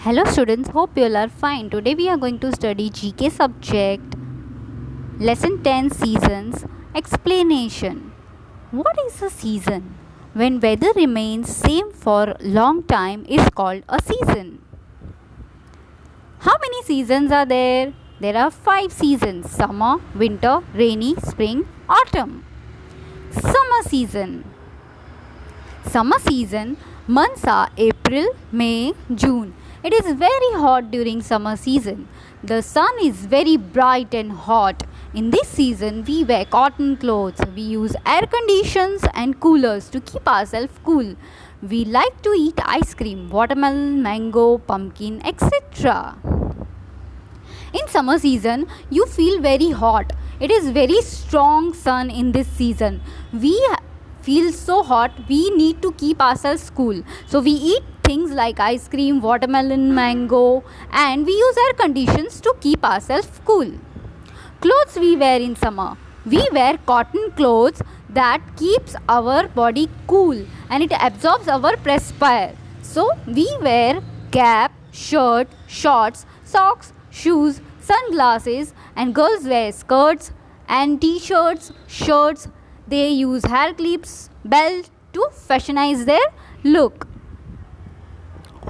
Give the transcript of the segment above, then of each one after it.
Hello students, hope you all are fine. Today we are going to study GK subject, lesson 10 seasons, explanation. What is a season? When weather remains same for long time is called a season. How many seasons are there? There are 5 seasons: summer, winter, rainy, spring, autumn. Summer season. Summer season months are April, May, June. It is very hot during summer season. The sun is very bright and hot. In this season, we wear cotton clothes. We use air conditions and coolers to keep ourselves cool. We like to eat ice cream, watermelon, mango, pumpkin, etc. In summer season, you feel very hot. It is very strong sun in this season. We feel so hot, we need to keep ourselves cool. So we eat things like ice cream, watermelon, mango, and we use air conditions to keep ourselves cool. Clothes we wear in summer. We wear cotton clothes that keeps our body cool and it absorbs our perspire. So we wear cap, shirt, shorts, socks, shoes, sunglasses, and girls wear skirts and t-shirts, shirts. They use hair clips, belt to fashionize their look.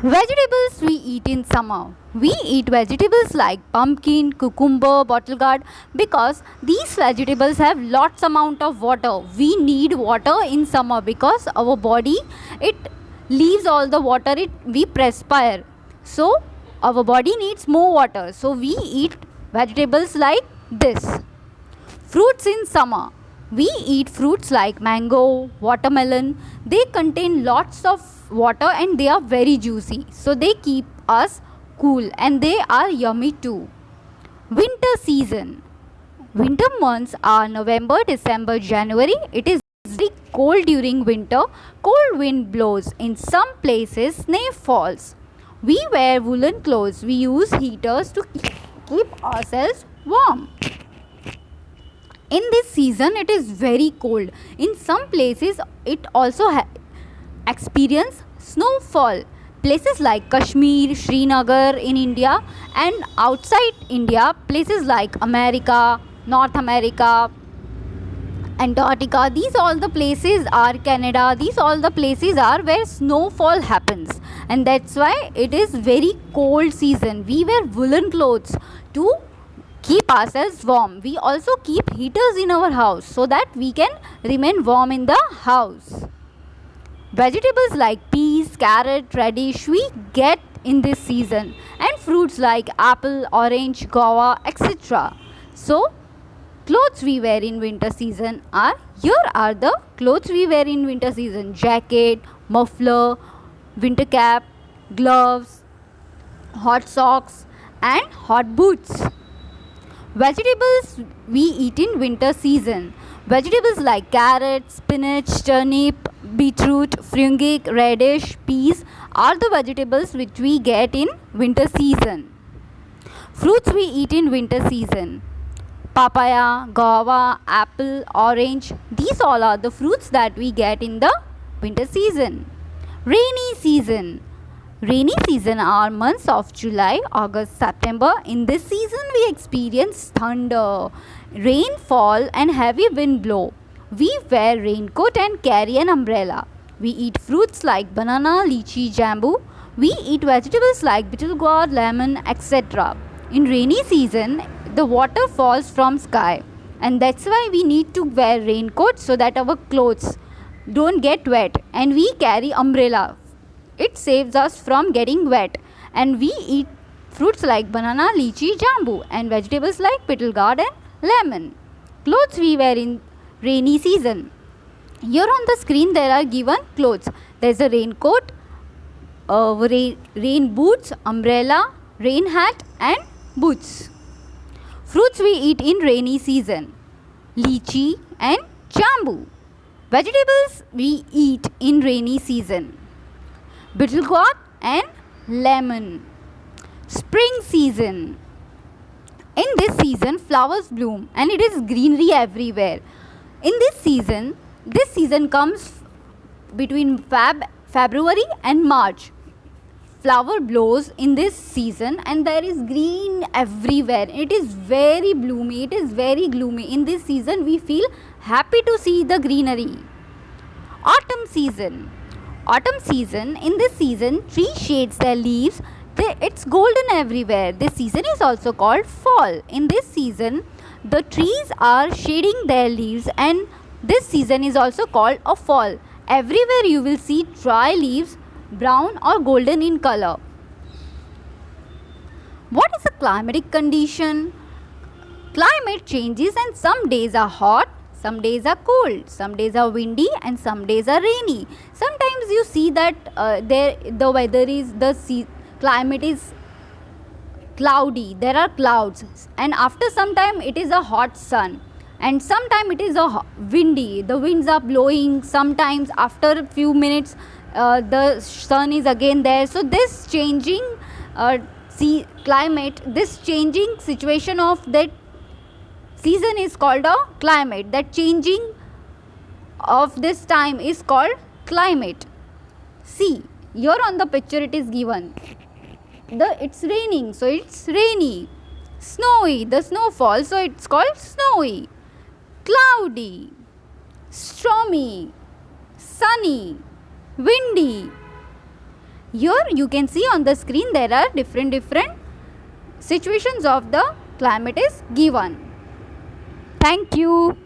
Vegetables we eat in summer. We eat vegetables like pumpkin, cucumber, bottle gourd because these vegetables have lots amount of water. We need water in summer because our body it leaves all the water we perspire. So our body needs more water. So we eat vegetables like this. Fruits in summer. We eat fruits like mango, watermelon. They contain lots of water and they are very juicy. So they keep us cool and they are yummy too. Winter season. Winter months are November, December, January. It is very cold during winter. Cold wind blows. In some places, snow falls. We wear woolen clothes. We use heaters to keep ourselves warm. In this season, it is very cold. In some places, it also experience snowfall. Places like Kashmir, Srinagar in India, and outside India, places like America, North America, Antarctica. These all the places are Canada. These all the places are where snowfall happens, and that's why it is very cold season. We wear woolen clothes to keep ourselves warm. We also keep heaters in our house so that we can remain warm in the house. Vegetables like peas, carrot, radish we get in this season, and fruits like apple, orange, guava, etc. So clothes we wear in winter season are here are the clothes we wear in winter season: jacket, muffler, winter cap, gloves, hot socks, and hot boots. Vegetables we eat in winter season. Vegetables like carrot, spinach, turnip, beetroot, fungi, radish, peas are the vegetables which we get in winter season. Fruits we eat in winter season: papaya, guava, apple, orange. These all are the fruits that we get in the winter season. Rainy season. Rainy season are months of July, August, September. In this season we experience thunder, rain fall and heavy wind blow. We wear raincoat and carry an umbrella. We eat fruits like banana, lychee, jambu. We eat vegetables like beetle gourd, lemon, etc. In rainy season the water falls from sky, and that's why we need to wear raincoat so that our clothes don't get wet, and we carry umbrella. It saves us from getting wet, and we eat fruits like banana, lychee, jambu, and vegetables like beetle gourd and lemon. Clothes we wear in rainy season. Here on the screen there are given clothes. There is a raincoat, rain boots, umbrella, rain hat, and boots. Fruits we eat in rainy season: lychee and jambu. Vegetables we eat in rainy season: beetle gourd and lemon. Spring season. In this season flowers bloom and it is greenery everywhere. In this season comes between February and March. flower blows in this season and there is green everywhere. It is very bloomy, it is very gloomy. In this season we feel happy to see the greenery. Autumn season. Autumn season, in this season tree shades their leaves. It's golden everywhere. This season is also called fall. In this season the trees are shading their leaves and this season is also called a fall. Everywhere you will see dry leaves, brown or golden in color. What is a climatic condition? Climate changes and some days are hot, some days are cold, some days are windy and some days are rainy. Sometimes you see that the weather is climate is cloudy, there are clouds, and after some time it is a hot sun, and sometime it is a windy, the winds are blowing. Sometimes after a few minutes the sun is again there. So this changing climate, this changing situation of that season is called a climate. That changing of this time is called climate. See, here on the picture it is given, it's raining, so it's rainy. Snowy, the snowfall, so it's called snowy. Cloudy, stormy, sunny, windy. Here you can see on the screen there are different situations of the climate is given. Thank you.